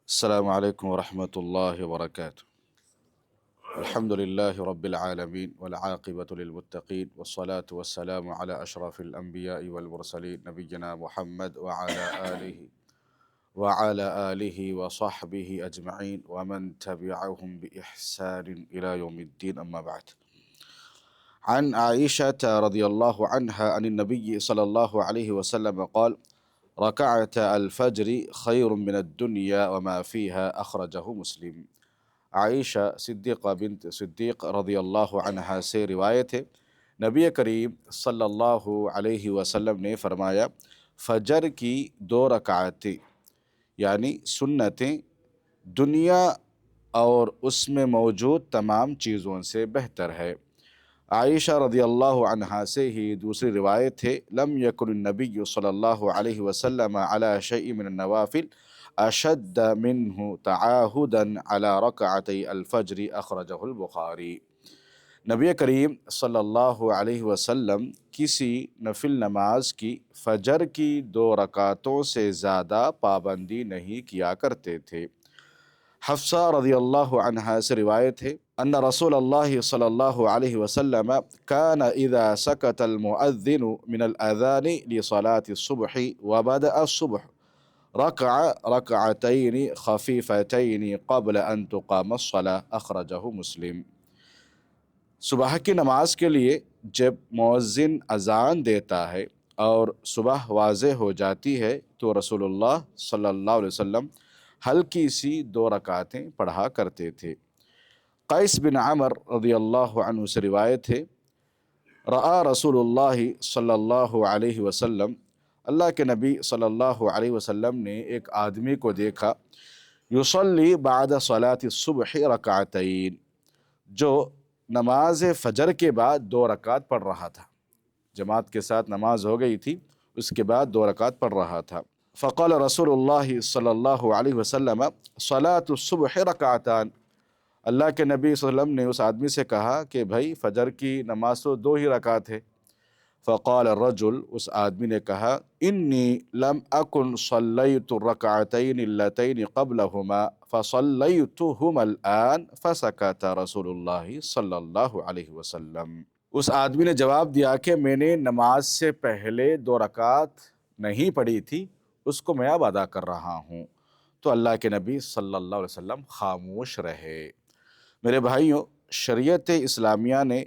السلام عليكم ورحمة الله وبركاته. الحمد لله رب العالمين والعاقبة للمتقين والصلاة والسلام على أشرف الأنبياء والمرسلين نبينا محمد وعلى آله وصحبه أجمعين ومن تبعهم بإحسان إلى يوم الدين، أما بعد. عن عائشة رضي الله عنها عن النبي صلى الله عليه وسلم قال: ركعت الفجر خير من الدنيا وما فيها، أخرجه مسلم۔ عائشہ صدیقہ بنت صدیق رضی اللہ عنہا سے روایت ہے، نبی کریم صلی اللہ علیہ وسلم نے فرمایا، فجر کی 2 رکعتیں یعنی سنتیں دنیا اور اس میں موجود تمام چیزوں سے بہتر ہے۔ عائشہ رضی اللہ عنہا سے ہی دوسری روایت ہے، لم یکن النبی صلی اللہ علیہ وسلم علی شیء من النوافل اشد منہ تعاہدا علی رکعتی الفجر، اخرجہ البخاری۔ نبی کریم صلی اللہ علیہ وسلم کسی نفل نماز کی فجر کی 2 رکعتوں سے زیادہ پابندی نہیں کیا کرتے تھے۔ حفصہ رضی اللہ عنہا سے روایت ہے، ان رسول اللہ صلی اللہ علیہ وسلم كان اذا سکت المؤذن من الاذان لصلاة الصبح وبدأ الصبح رکع رکعتین خفیفتین قبل ان تقام الصلاة، اخرجہ مسلم۔ صبح کی نماز کے لیے جب مؤذن اذان دیتا ہے اور صبح واضح ہو جاتی ہے تو رسول اللہ صلی اللہ علیہ وسلم ہلکی سی 2 رکعتیں پڑھا کرتے تھے۔ قیس بن عمر رضی اللہ عنہ سے روایت ہے، رآ رسول اللہ صلی اللہ علیہ وسلم، اللہ کے نبی صلی اللہ علیہ وسلم نے ایک آدمی کو دیکھا، یصلی بعد صلاة الصبح رکعتین، جو نماز فجر کے بعد 2 رکعت پڑھ رہا تھا۔ جماعت کے ساتھ نماز ہو گئی تھی، اس کے بعد 2 رکعت پڑھ رہا تھا۔ فقال رسول اللہ صلی اللہ علیہ وسلم صلاة الصبح رکعتان، اللہ کے نبی صلی اللہ علیہ وسلم نے اس آدمی سے کہا کہ بھائی فجر کی نماز تو 2 ہی رکعت ہے۔ فقال الرجل، اس آدمی نے کہا، انی لم اکن صلیت الرکعتین اللتین قبلہما فصلیتہما الآن، فسکت رسول اللہ صلی اللہ علیہ وسلم۔ اس آدمی نے جواب دیا کہ میں نے نماز سے پہلے 2 رکعت نہیں پڑھی تھی، اس کو میں اب ادا کر رہا ہوں۔ تو اللہ کے نبی صلی اللہ علیہ وسلم خاموش رہے۔ میرے بھائیوں، شریعت اسلامیہ نے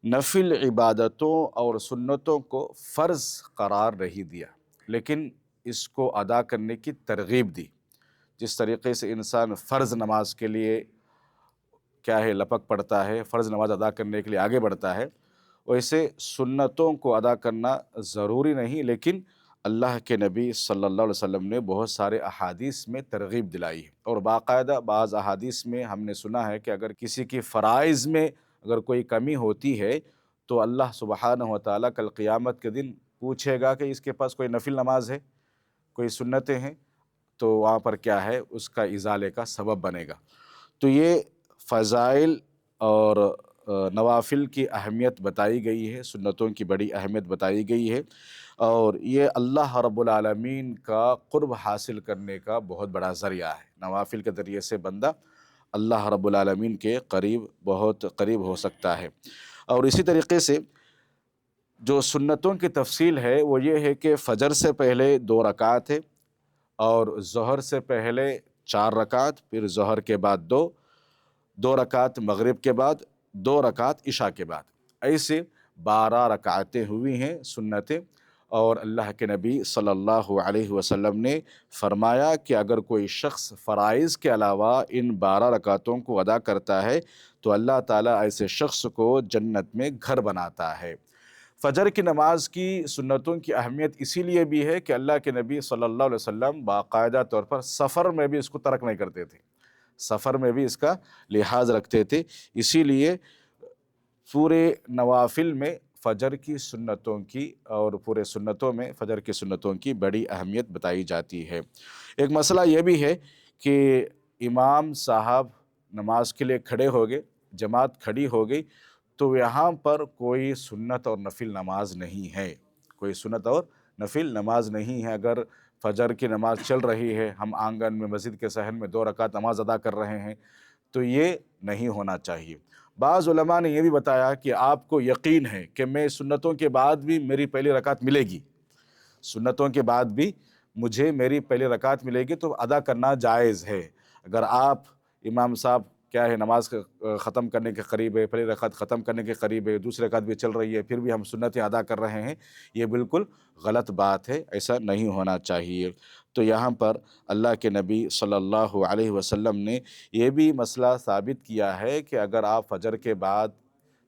نفل عبادتوں اور سنتوں کو فرض قرار نہیں دیا، لیکن اس کو ادا کرنے کی ترغیب دی۔ جس طریقے سے انسان فرض نماز کے لیے لپک پڑتا ہے، فرض نماز ادا کرنے کے لیے آگے بڑھتا ہے، ویسے سنتوں کو ادا کرنا ضروری نہیں، لیکن اللہ کے نبی صلی اللہ علیہ وسلم نے بہت سارے احادیث میں ترغیب دلائی ہے، اور باقاعدہ بعض احادیث میں ہم نے سنا ہے کہ اگر کسی کی فرائض میں اگر کوئی کمی ہوتی ہے تو اللہ سبحانہ و تعالیٰ کل قیامت کے دن پوچھے گا کہ اس کے پاس کوئی نفل نماز ہے، کوئی سنتیں ہیں، تو وہاں پر کیا ہے، اس کا ازالے کا سبب بنے گا۔ تو یہ فضائل اور نوافل کی اہمیت بتائی گئی ہے، سنتوں کی بڑی اہمیت بتائی گئی ہے، اور یہ اللہ رب العالمین کا قرب حاصل کرنے کا بہت بڑا ذریعہ ہے۔ نوافل کے ذریعے سے بندہ اللہ رب العالمین کے قریب، بہت قریب ہو سکتا ہے۔ اور اسی طریقے سے جو سنتوں کی تفصیل ہے وہ یہ ہے کہ فجر سے پہلے 2 رکعت ہے، اور ظہر سے پہلے 4 رکعت، پھر ظہر کے بعد 2 رکعت مغرب کے بعد، 2 رکعت عشاء کے بعد، ایسے 12 رکعتیں ہوئی ہیں سنتیں۔ اور اللہ کے نبی صلی اللہ علیہ وسلم نے فرمایا کہ اگر کوئی شخص فرائض کے علاوہ ان 12 رکعتوں کو ادا کرتا ہے تو اللہ تعالیٰ ایسے شخص کو جنت میں گھر بناتا ہے۔ فجر کی نماز کی سنتوں کی اہمیت اسی لیے بھی ہے کہ اللہ کے نبی صلی اللہ علیہ وسلم باقاعدہ طور پر سفر میں بھی اس کو ترک نہیں کرتے تھے، سفر میں بھی اس کا لحاظ رکھتے تھے، اسی لیے پورے نوافل میں فجر کی سنتوں کی اور پورے سنتوں میں فجر کی سنتوں کی بڑی اہمیت بتائی جاتی ہے۔ ایک مسئلہ یہ بھی ہے کہ امام صاحب نماز کے لیے کھڑے ہو گئے، جماعت کھڑی ہو گئی، تو یہاں پر کوئی سنت اور نفل نماز نہیں ہے، کوئی سنت اور نفل نماز نہیں ہے۔ اگر فجر کی نماز چل رہی ہے، ہم آنگن میں مسجد کے صحن میں 2 رکعت نماز ادا کر رہے ہیں، تو یہ نہیں ہونا چاہیے۔ بعض علماء نے یہ بھی بتایا کہ آپ کو یقین ہے کہ میں سنتوں کے بعد بھی میری پہلی رکعت ملے گی، سنتوں کے بعد بھی مجھے میری پہلی رکعت ملے گی، تو ادا کرنا جائز ہے۔ اگر آپ امام صاحب کیا ہے نماز ختم کرنے کے قریب ہے، پہلی رکعت ختم کرنے کے قریب ہے، دوسری رکعت بھی چل رہی ہے، پھر بھی ہم سنتیں ادا کر رہے ہیں، یہ بالکل غلط بات ہے، ایسا نہیں ہونا چاہیے۔ تو یہاں پر اللہ کے نبی صلی اللہ علیہ وسلم نے یہ بھی مسئلہ ثابت کیا ہے کہ اگر آپ فجر کے بعد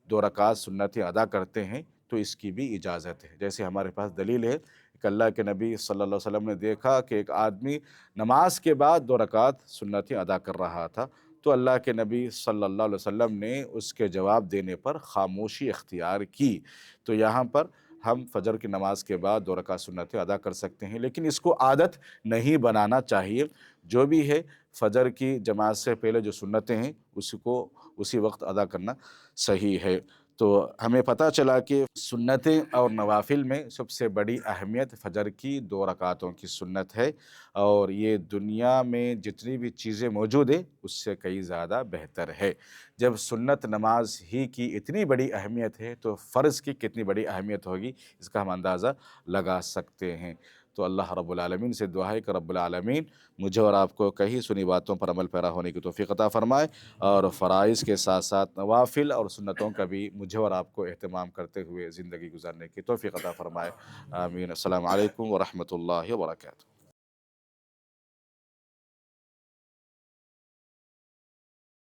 2 رکعت سنتیں ادا کرتے ہیں تو اس کی بھی اجازت ہے۔ جیسے ہمارے پاس دلیل ہے کہ اللہ کے نبی صلی اللہ علیہ وسلم نے دیکھا کہ ایک آدمی نماز کے بعد 2 رکعت سنتیں ادا کر رہا تھا، تو اللہ کے نبی صلی اللہ علیہ وسلم نے اس کے جواب دینے پر خاموشی اختیار کی۔ تو یہاں پر ہم فجر کی نماز کے بعد 2 رکعت سنتیں ادا کر سکتے ہیں، لیکن اس کو عادت نہیں بنانا چاہیے۔ جو بھی ہے فجر کی جماعت سے پہلے جو سنتیں ہیں اس کو اسی وقت ادا کرنا صحیح ہے۔ تو ہمیں پتہ چلا کہ سنتیں اور نوافل میں سب سے بڑی اہمیت فجر کی 2 رکعتوں کی سنت ہے، اور یہ دنیا میں جتنی بھی چیزیں موجود ہیں اس سے کئی زیادہ بہتر ہے۔ جب سنت نماز ہی کی اتنی بڑی اہمیت ہے تو فرض کی کتنی بڑی اہمیت ہوگی، اس کا ہم اندازہ لگا سکتے ہیں۔ تو اللہ رب العالمین سے دعا ہے کہ رب العالمین مجھے اور آپ کو کہیں سنی باتوں پر عمل پیرا ہونے کی توفیق عطا فرمائے، اور فرائض کے ساتھ ساتھ نوافل اور سنتوں کا بھی مجھے اور آپ کو اہتمام کرتے ہوئے زندگی گزارنے کی توفیق عطا فرمائے۔ آمین۔ السلام علیکم ورحمۃ اللہ وبرکاتہ۔